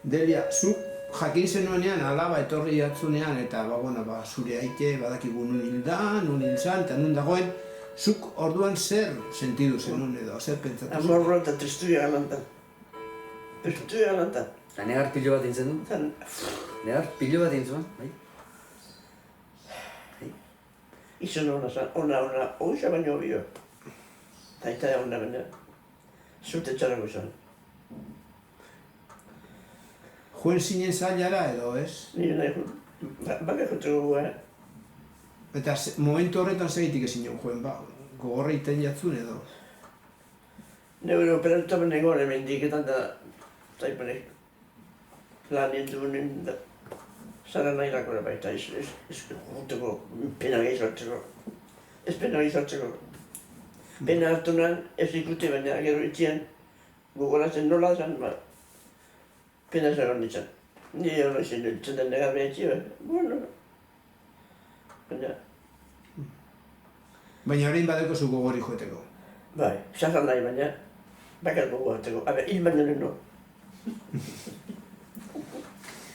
Delia, zuk jakin zenuenean alaba etorri jatzunean eta zure aite badakigu nun hildan, nun hilzan eta nun dagoen, zuk orduan zer sentidu zenun edo, zer pentsatu zen? Amorro eta tristuia galantan. Tristuia galantan. Eta negar pilo bat dintzen du? Negar pilo bat dintzen, bai? Izan ona, oisa baino bio. Taita ona baina, zute txarako izan. Joen zinen zailara edo, ez? Nire nahi baka joteko gu, Eta momentu horretan segitik ezin joen, gogorra iten jatzun edo. Neure operatuta benen gore mendiketan da zaipanek lan duen da zara nahi lakora baita ez juteko pena gehiagotzeko. Ez pena gehiagotzeko. Pena hartu nahan ez ikute baina gero itxian gogoratzen nola zan, pena zagon ditzan. Nire hori zen ditzen den negar behatzi, bueno. Baina orain badeko zu gogori joeteko. Bai, zazan nahi baina, bakar gogoratzeko. Hil baino no.